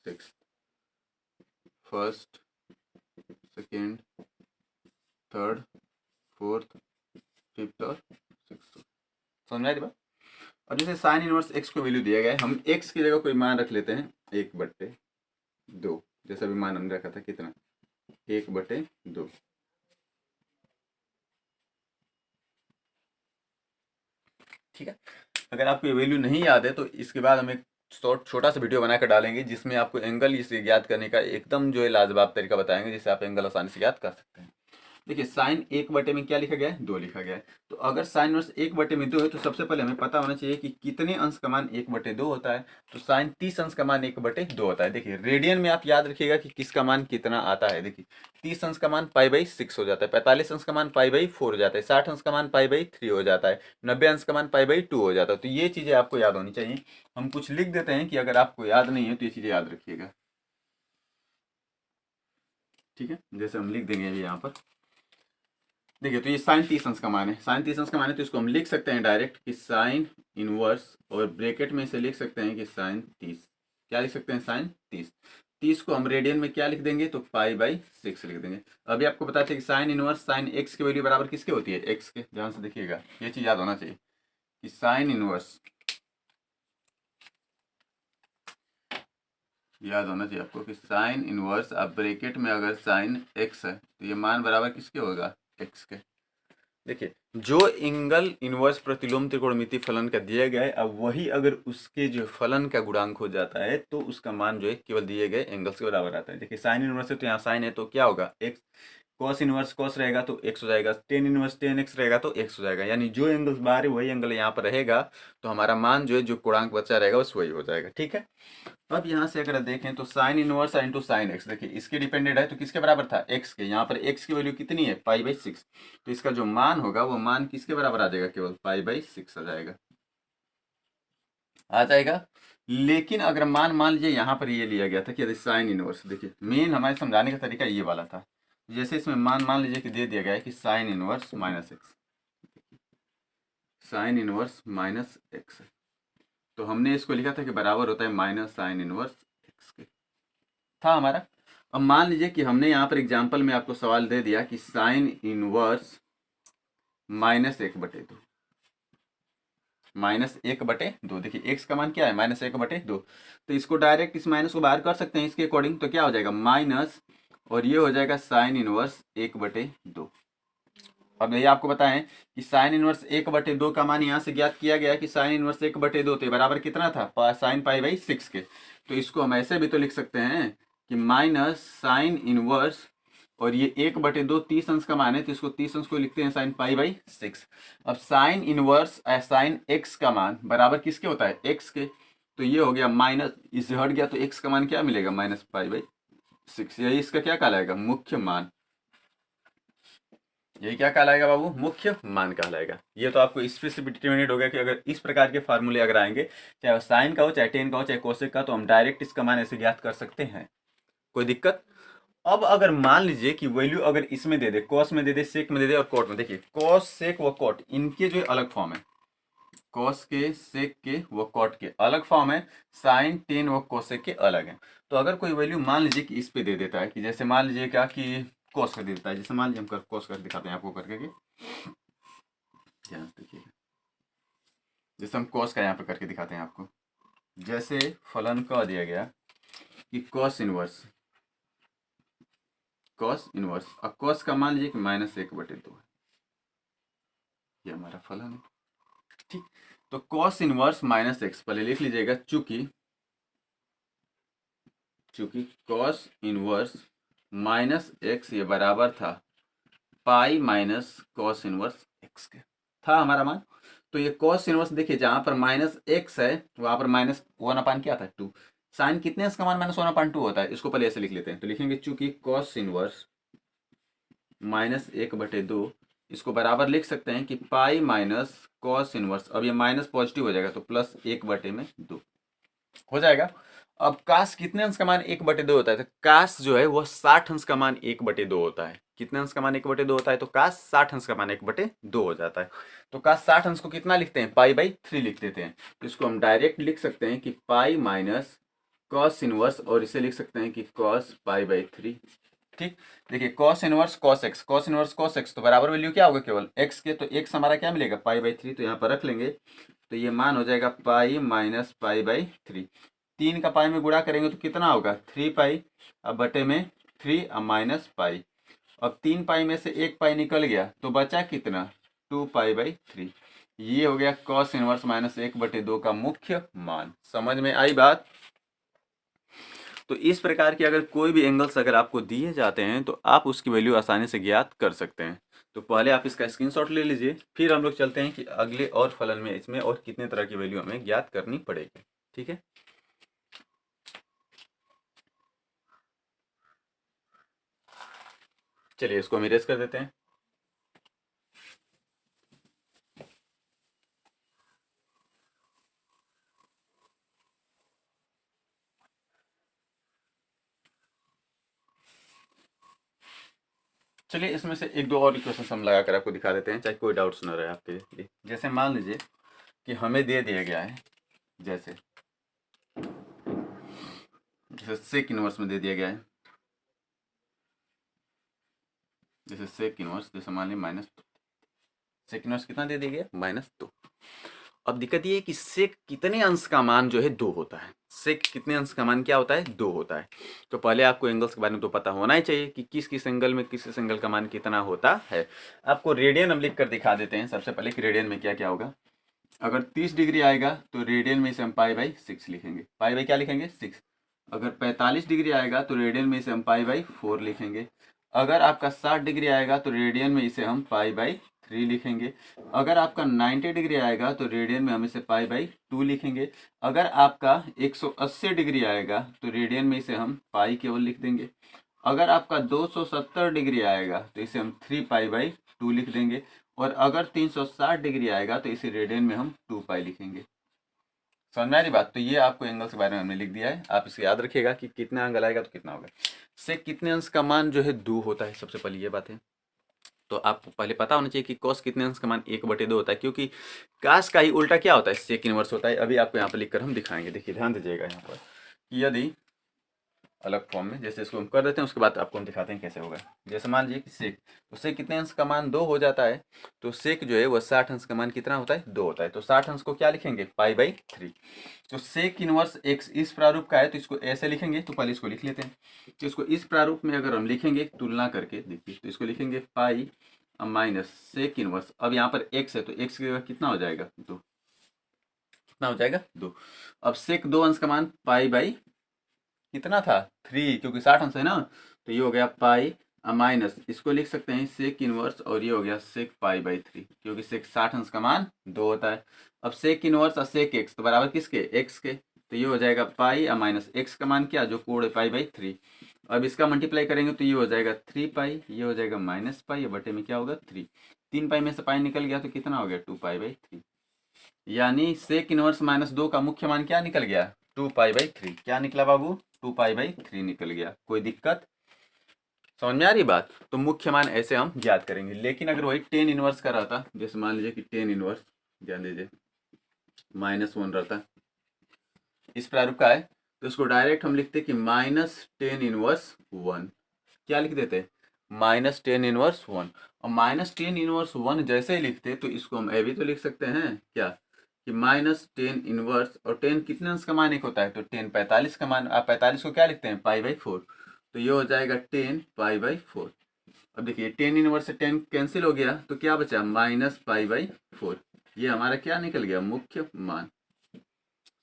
sixth. First, second, third, fourth, fifth और सिक्स। समझ में आई बात। अब जैसे साइन इनवर्स एक्स को वैल्यू दिया गया है, हम एक्स की जगह कोई मान रख लेते हैं 1/2, जैसा भी मान हमने रखा था, कितना 1/2। ठीक है। अगर आपको ये वैल्यू नहीं याद है तो इसके बाद हम एक छोटा सा वीडियो बनाकर डालेंगे जिसमें आपको एंगल इसे ज्ञात करने का एकदम जो है लाजवाब तरीका बताएंगे, जिससे आप एंगल आसानी से ज्ञात कर सकते हैं। देखिए साइन 1/2 में क्या लिखा गया है, 2 लिखा गया है। तो अगर साइन इनवर्स 1/2 है तो सबसे पहले हमें पता होना चाहिए कि कितने अंश का मान 1/2 होता है। तो साइन 30 अंश का मान 1/2 होता है। देखिए रेडियन में आप याद रखिएगा कि किसका मान कितना आता है। देखिए 30 अंश का मान π/6 हो जाता है, 45 अंश का मान π/4 हो जाता है, 60 अंश का मान π/3 हो जाता है, 90 अंश का मान π/2 हो जाता है। तो ये चीजें आपको याद होनी चाहिए। हम कुछ लिख देते हैं कि अगर आपको याद नहीं है तो ये चीजें याद रखिएगा। ठीक है, जैसे हम लिख देंगे अभी यहाँ पर। देखिए तो ये साइन 30 अंश का मान है, साइन 30 अंश का मान है, तो इसको हम लिख सकते हैं डायरेक्ट कि साइन इनवर्स, और ब्रैकेट में इसे लिख सकते हैं कि साइन 30। क्या लिख सकते हैं, साइन 30। 30 को हम रेडियन में क्या लिख देंगे, तो π/6 लिख देंगे। अभी आपको पता है कि साइन इनवर्स साइन एक्स की वैल्यू बराबर किसके होती है, एक्स के। ध्यान से देखिएगा, ये चीज याद होना चाहिए कि साइन इनवर्स, याद होना चाहिए आपको कि साइन इनवर्स, अब ब्रैकेट में अगर साइन एक्स है तो ये मान बराबर किसके होगा, एक्स के। देखिए जो एंगल इनवर्स प्रतिलोम त्रिकोणमिति फलन का दिया गया है, अब वही अगर उसके जो फलन का गुणांक हो जाता है तो उसका मान जो है केवल दिए गए एंगल्स के बराबर आता है। देखिए साइन इनवर्स है तो यहाँ साइन है तो क्या होगा, एक्स। कॉस इनवर्स कॉस रहेगा तो एक्स हो जाएगा, टेन इनवर्स टेन एक्स रहेगा तो एक्स हो जाएगा। यानी जो एंगल बाहर है वही एंगल यहाँ पर रहेगा, तो हमारा मान जो है जो गुणांक बचा रहेगा बस वही हो जाएगा। ठीक है। अब यहाँ से अगर देखें तो sine inverse into sine x, देखिए इसके डिपेंडेंट है तो किसके बराबर था, एक्स के। यहाँ पर एक्स की वैल्यू कितनी है, π/6। तो इसका जो मान होगा वो मान किसके बराबर आ जाएगा, केवल π/6 आ जाएगा, आ जाएगा। लेकिन अगर मान लीजिए यहाँ पर ये लिया गया था कि साइन इनवर्स, देखिए मेन हमारे समझाने का तरीका ये वाला था। जैसे इसमें मान लीजिए कि दे दिया गया है कि sine inverse -x, sine inverse -x, तो हमने इसको लिखा था कि बराबर होता है माइनस साइन इनवर्स एक्स के, था हमारा। अब मान लीजिए कि हमने यहाँ पर एग्जाम्पल में आपको सवाल दे दिया कि साइन इनवर्स -1/2, -1/2। देखिए एक्स का मान क्या है, -1/2। तो इसको डायरेक्ट इस माइनस को बाहर कर सकते हैं इसके अकॉर्डिंग, तो क्या हो जाएगा माइनस, और ये हो जाएगा साइन इनवर्स 1/2। अब ये आपको बताएं कि साइन इनवर्स 1/2 का मान यहाँ से ज्ञात किया गया कि साइन इनवर्स 1/2 तो बराबर कितना था, साइन π/6 के। तो इसको हम ऐसे भी तो लिख सकते हैं कि माइनस साइन इनवर्स, और ये 1/2 30 अंश का मान है तो इसको 30 अंश को लिखते हैं साइन π/6। अब साइन इनवर्स साइन एक्स का मान बराबर किसके होता है, एक्स के। तो ये हो गया माइनस, इससे हट गया तो एक्स का मान क्या मिलेगा, -π/6। यही इसका क्या कहलाएगा, मुख्य मान। यही क्या कहलाएगा बाबू, मुख्य मान कहलाएगा। ये तो आपको इस पे से भी डिटर्मिनेट हो गया कि अगर इस प्रकार के फार्मूले अगर आएंगे, चाहे साइन का हो, चाहे टेन का हो, चाहे कोसेक का, तो हम डायरेक्ट इसका मान ऐसे ज्ञात कर सकते हैं, कोई दिक्कत। अब अगर मान लीजिए कि वैल्यू अगर इसमें दे दे, कॉस में दे दे, सेक में दे दे और कॉट में, देखिए कॉस सेक व कॉट इनके जो अलग फॉर्म है, कॉस के सेक के व कॉट के अलग फॉर्म है, साइन टेन व कोसेक के अलग है। तो अगर कोई वैल्यू मान लीजिए कि इस पे दे देता है, कि जैसे मान लीजिए क्या कि कॉस कर देता है, जैसे मान लीजिए हम कॉस कर दिखाते हैं आपको करके कि, ध्यान से देखिएगा, जैसे हम कॉस का यहाँ पे करके दिखाते हैं आपको। जैसे फलन का दिया गया कि कॉस इनवर्स, अब कॉस का मान लीजिए कि -1/2 है, ये हमारा फलन है। ठीक, तो कॉस इनवर्स -x पहले लिख लीजिएगा, चूंकि कॉस इनवर्स -x ये बराबर था pi minus cos inverse x के, था हमारा मान। तो ये कॉस इनवर्स देखिए जहां पर -x है वहां पर -1/, क्या था 2। साइन कितने इसका मान -1/2 होता है, इसको पहले ऐसे लिख लेते हैं। तो लिखेंगे चूंकि कॉस इनवर्स -1/2, इसको बराबर लिख सकते हैं कि पाई माइनस कॉस इनवर्स, अब ये माइनस पॉजिटिव हो जाएगा तो +1/2 हो जाएगा। अब काश कितने अंश का मान 1/2 होता है, तो काश जो है वो 60 अंश का मान 1/2 होता है। कितने अंश का मान 1/2 होता है, तो काश 60 अंश का मान 1/2 हो जाता है। तो काश 60 अंश को कितना लिखते हैं, π/3 लिख देते हैं। तो इसको हम डायरेक्ट लिख सकते हैं कि पाई माइनस कॉस इनवर्स, और इसे लिख सकते हैं कि कॉस π/3। ठीक। देखिए cos इनवर्स cos x तो बराबर वैल्यू क्या होगा केवल x के, तो x हमारा क्या मिलेगा पाई/3, तो यहाँ पर रख लेंगे। तो ये मान हो जाएगा पाई माइनस पाई/3। 3 का पाई में गुणा करेंगे तो कितना होगा 3 पाई, अब बटे में 3 अब माइनस पाई। अब 3 पाई में से 1 पाई निकल गया तो बचा कितना 2 पाई/3। ये हो गया cos इनवर्स माइनस 1/2 का मुख्य मान। समझ में आई बात। तो इस प्रकार की अगर कोई भी एंगल्स अगर आपको दिए जाते हैं तो आप उसकी वैल्यू आसानी से ज्ञात कर सकते हैं। तो पहले आप इसका स्क्रीनशॉट ले लीजिए, फिर हम लोग चलते हैं कि अगले और फलन में इसमें और कितने तरह की वैल्यू हमें ज्ञात करनी पड़ेगी। ठीक है, चलिए इसको हम इरेज कर देते हैं। चलिए इसमें से एक दो और इक्वेशन हम लगा कर आपको दिखा देते हैं, चाहे कोई डाउट्स ना रहे आपके लिए। जैसे मान लीजिए कि हमें दे दिया गया है, जैसे सेक इनवर्स में दे दिया गया है, जैसे सेक इनवर्स, जैसे मान लीजिए -2। सेक इनवर्स कितना दे दिया गया -2। अब दिक्कत ये है कि सेक कितने अंश का मान जो है 2 होता है। सेक कितने अंश का मान क्या होता है 2 होता है। तो पहले आपको एंगल्स के बारे में तो पता होना ही चाहिए कि किस किस एंगल में किस किस एंगल का मान कितना होता है। आपको रेडियन हम लिख कर दिखा देते हैं सबसे पहले कि रेडियन में क्या क्या होगा। अगर 30 डिग्री आएगा तो रेडियन में इसे हम पाई/6 लिखेंगे। पाई क्या लिखेंगे 6। अगर 45 डिग्री आएगा तो रेडियन में इसे हम पाई/4 लिखेंगे। अगर आपका 60 डिग्री आएगा तो रेडियन में इसे हम पाई/3 लिखेंगे। अगर आपका 90 डिग्री आएगा तो रेडियन में हम इसे पाई/2 लिखेंगे। अगर आपका 180 डिग्री आएगा तो रेडियन में इसे हम पाई केवल लिख देंगे। अगर आपका 270 डिग्री आएगा तो इसे हम 3 पाई/2 लिख देंगे। और अगर 360 डिग्री आएगा तो इसे रेडियन में हम 2 पाई लिखेंगे। समझ में आ रही बात। तो ये आपको एंगल्स के बारे में हमने लिख दिया है, आप इसे याद रखिएगा कि कितना एंगल आएगा तो कितना होगा। से कितने अंश का मान जो है 2 होता है, सबसे पहले ये बात है। तो आपको पहले पता होना चाहिए कि कॉस कितने अंश का मान 1/2 होता है, क्योंकि कास का ही उल्टा क्या होता है सेक इनवर्स होता है। अभी आपको यहाँ पर लिखकर हम दिखाएंगे। देखिए ध्यान दीजिएगा यहाँ पर कि यदि अलग फॉर्म में, जैसे इसको हम कर देते हैं उसके बाद आपको हम दिखाते हैं कैसे होगा। जैसे मान लीजिए कि सेक, तो सेक कितने अंश का मान 2 हो जाता है। तो सेक जो है वह 60 अंश का मान कितना होता है 2 होता है। तो 60 अंश को क्या लिखेंगे पाई/3। तो सेक इनवर्स एक्स इस प्रारूप का है तो इसको ऐसे लिखेंगे। तो पहले इसको लिख लेते हैं। तो इसको इस प्रारूप में अगर हम लिखेंगे तुलना करके देखिए, तो इसको लिखेंगे पाई माइनस सेक इनवर्स। अब यहाँ पर एक्स है तो एक्स की जगह कितना हो जाएगा 2, कितना हो जाएगा 2। अब सेक 2 अंश का मान पाई/, कितना था 3, क्योंकि 60 अंश है ना। तो ये हो गया पाई माइनस, इसको लिख सकते हैं सेक इनवर्स, और ये हो गया सेक पाई/3, क्योंकि सेक 60 अंश का मान 2 होता है। अब सेक इनवर्स और सेक एक्स तो बराबर किसके एक्स के। तो ये हो जाएगा पाई माइनस एक्स का मान क्या जो कोण है पाई/3। अब इसका मल्टीप्लाई करेंगे तो ये हो जाएगा 3 पाई, ये हो जाएगा माइनस पाई, बटे में क्या होगा 3। 3 पाई में से पाई निकल गया तो कितना हो गया 2 पाई/3। यानी सेक इनवर्स -2 का मुख्य मान क्या निकल गया 2 पाई/3। क्या निकला बाबू 2 पाई/3 निकल गया। कोई दिक्कत, समझ में आ रही बात। तो मुख्य मान ऐसे हम ज्ञात करेंगे। लेकिन अगर वही टेन इनवर्स का रहता, जैसे मान लीजिए कि टेन इनवर्स ध्यान दीजिए -1 रहता, इस प्रारूप का है, तो इसको डायरेक्ट हम लिखते कि -10 इनवर्स 1। क्या लिख देते -10 इनवर्स 1। और -10 इनवर्स 1 जैसे ही लिखते तो इसको हम ए भी तो लिख सकते हैं क्या कि -10 इनवर्स, और 10 कितने अंश का मान एक होता है तो 10 45 का मान। आप 45 को क्या लिखते हैं पाई/4। तो ये हो जाएगा 10 पाई/4। अब देखिए 10 इनवर्स से 10 कैंसिल हो गया तो क्या बचा -पाई/4। ये हमारा क्या निकल गया मुख्य मान।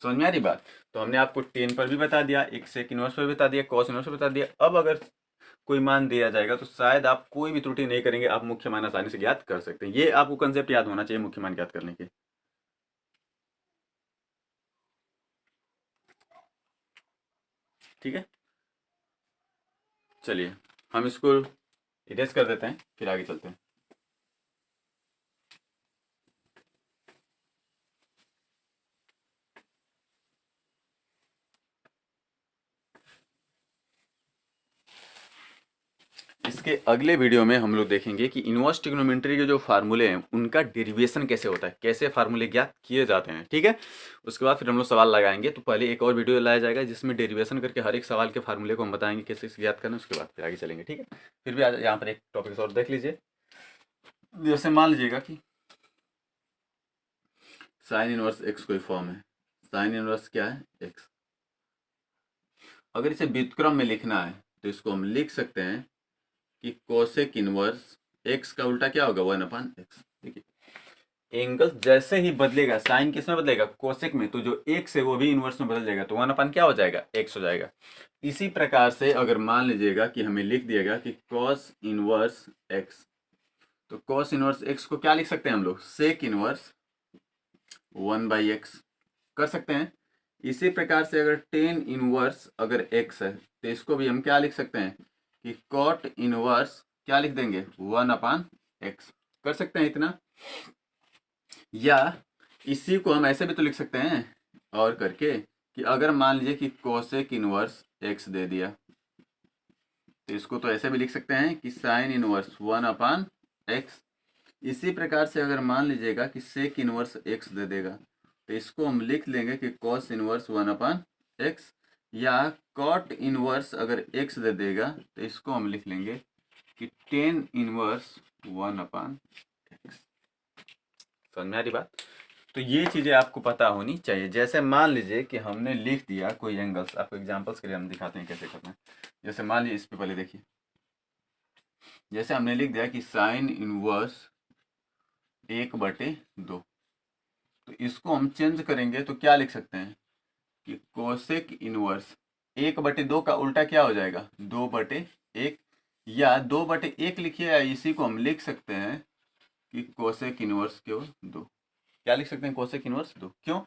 समझ में आ रही बात। तो हमने आपको 10 पर भी बता दिया, एक सेक इनवर्स पर भी बता दिया, कॉस इनवर्स पर बता दिया। अब अगर कोई मान दिया जाएगा तो शायद आप कोई भी त्रुटि नहीं करेंगे, आप मुख्य मान आसानी से ज्ञात कर सकते हैं। ये आपको कंसेप्ट याद होना चाहिए मुख्य मान ज्ञात करने के। ठीक है, चलिए हम इसको इरेज कर देते हैं फिर आगे चलते हैं। इसके अगले वीडियो में हम लोग देखेंगे कि इनवर्स ट्रिग्नोमेट्री के जो फार्मूले हैं उनका डेरिवेशन कैसे होता है, कैसे फार्मूले ज्ञात किए जाते हैं। ठीक है, उसके बाद फिर हम लोग सवाल लगाएंगे। तो पहले एक और वीडियो लाया जाएगा जिसमें डेरिवेशन करके हर एक सवाल के फार्मूले को हम बताएंगे कैसे ज्ञात करना है, उसके बाद फिर आगे चलेंगे। ठीक है, फिर भी आज यहाँ पर एक टॉपिक और देख लीजिए। जैसे मान लीजिएगा कि साइन इनवर्स एक्स कोई फॉर्म है, साइन इनवर्स क्या है, एक्स। अगर इसे व्युत्क्रम में लिखना है तो इसको हम लिख सकते हैं कि कोसेक इनवर्स एक्स का उल्टा क्या होगा, 1/x। देखिए एंगल जैसे ही बदलेगा, साइन किस में बदलेगा, कोसेक में, तो जो एक्स है वो भी इनवर्स में बदल जाएगा, तो 1/ क्या हो जाएगा, x हो जाएगा। इसी प्रकार से अगर मान लीजिएगा कि हमें लिख दिएगा कि cos इनवर्स x, तो cos इनवर्स x को क्या लिख सकते हैं हम लोग, सेक इनवर्स 1/x कर सकते हैं। इसी प्रकार से अगर टेन इनवर्स अगर x है तो इसको भी हम क्या लिख सकते हैं कि कॉट इनवर्स क्या लिख देंगे, 1/x कर सकते हैं इतना। या इसी को हम ऐसे भी तो लिख सकते हैं और करके कि अगर मान लीजिए कि कोसेक इनवर्स x दे दिया तो इसको तो ऐसे भी लिख सकते हैं कि साइन इनवर्स 1/x। इसी प्रकार से अगर मान लीजिएगा कि सेक इनवर्स x दे देगा तो इसको हम लिख लेंगे कि कॉस इनवर्स 1/x। या कॉट इनवर्स अगर x दे देगा तो इसको हम लिख लेंगे कि टेन इनवर्स 1/x। समझ में आ रही बात। तो ये चीज़ें आपको पता होनी चाहिए। जैसे मान लीजिए कि हमने लिख दिया कोई एंगल्स, आपको एग्जांपल्स के लिए हम दिखाते हैं कैसे करना है। जैसे मान लीजिए इस पे पहले देखिए, जैसे हमने लिख दिया कि साइन इनवर्स 1/2, तो इसको हम चेंज करेंगे तो क्या लिख सकते हैं कि कोसेक इनवर्स 1/2 का उल्टा क्या हो जाएगा, 2/1। या 2/1 लिखिए, या इसी को हम लिख सकते हैं कि कोसेक इनवर्स क्यों 2, क्या लिख सकते हैं, कोसेक इनवर्स 2। क्यों,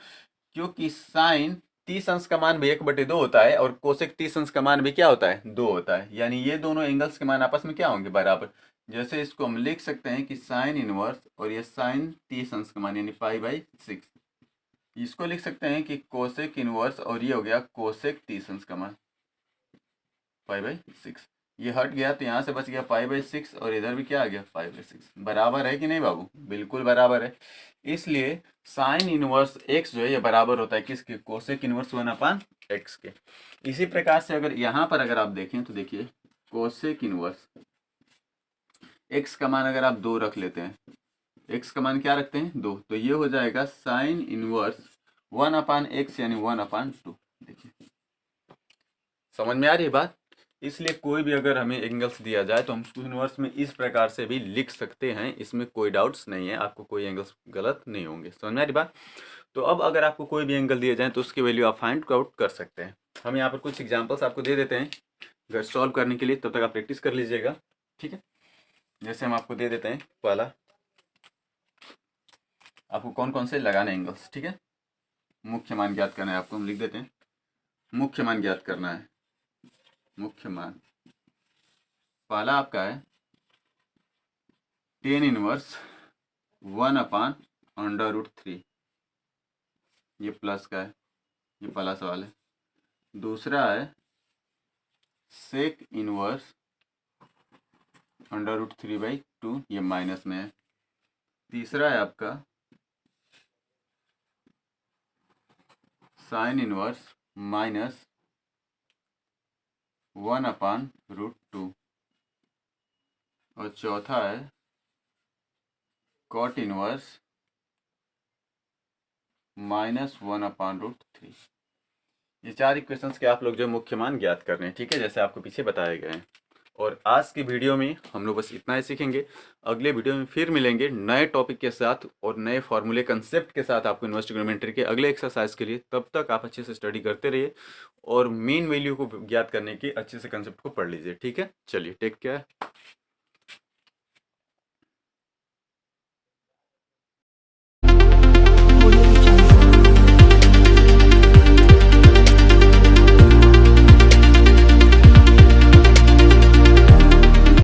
क्योंकि साइन 30 अंश का मान भी 1/2 होता है और कोसेक 30 अंश का मान भी क्या होता है, 2 होता है। यानी ये दोनों एंगल्स के मान आपस में क्या होंगे, बराबर। जैसे इसको हम लिख सकते हैं कि साइन इनवर्स और ये साइन 30 अंश का मान यानी π/6, इसको लिख सकते हैं कि कोसेक इनवर्स और ये हो गया कोसेक 30 अंश का मान π/6। ये हट गया तो यहाँ से बच गया π/6 और इधर भी क्या आ गया, π/6। बराबर है कि नहीं बाबू, बिल्कुल बराबर है। इसलिए साइन इनवर्स x जो है ये बराबर होता है किसके, कोसेक इनवर्स 1/x के। इसी प्रकार से अगर यहाँ पर अगर आप देखें तो देखिए कोसेक इनवर्स x का मान अगर आप 2 रख लेते हैं, x का मान क्या रखते हैं, 2, तो ये हो जाएगा साइन इनवर्स 1/x यानी 1/2। देखिए समझ में आ रही है बात। इसलिए कोई भी अगर हमें एंगल्स दिया जाए तो हम उसको इनवर्स में इस प्रकार से भी लिख सकते हैं, इसमें कोई डाउट्स नहीं है, आपको कोई एंगल्स गलत नहीं होंगे। समझ में आ रही बात। तो अब अगर आपको कोई भी एंगल दिए जाए तो उसकी वैल्यू आप फाइंड आउट कर सकते हैं। हम यहाँ पर कुछ एग्जाम्पल्स आपको दे देते हैं अगर सॉल्व करने के लिए, तब तक आप प्रैक्टिस कर लीजिएगा। ठीक है, जैसे हम आपको दे देते हैं, पहला आपको कौन कौन से लगाने एंगल्स। ठीक है, मुख्य मान ज्ञात करना है आपको, हम लिख देते हैं मुख्य मान ज्ञात करना है। मुख्य मान पहला आपका है टेन इनवर्स 1/√3, ये प्लस का है, ये पहला सवाल है। दूसरा है सेक इनवर्स √3/2, ये माइनस में है। तीसरा है आपका साइन इनवर्स -1/√2 और चौथा है कॉट इनवर्स -1/√3। ये 4 इक्वेशंस के आप लोग जो मुख्य मान ज्ञात कर रहे हैं। ठीक है, जैसे आपको पीछे बताए गए हैं। और आज की वीडियो में हम लोग बस इतना ही सीखेंगे। अगले वीडियो में फिर मिलेंगे नए टॉपिक के साथ और नए फॉर्मूले कंसेप्ट के साथ आपको इनवर्स ट्रिग्नोमेट्री के अगले एक्सरसाइज के लिए। तब तक आप अच्छे से स्टडी करते रहिए और मेन वैल्यू को ज्ञात करने की अच्छे से कंसेप्ट को पढ़ लीजिए। ठीक है, चलिए टेक केयर।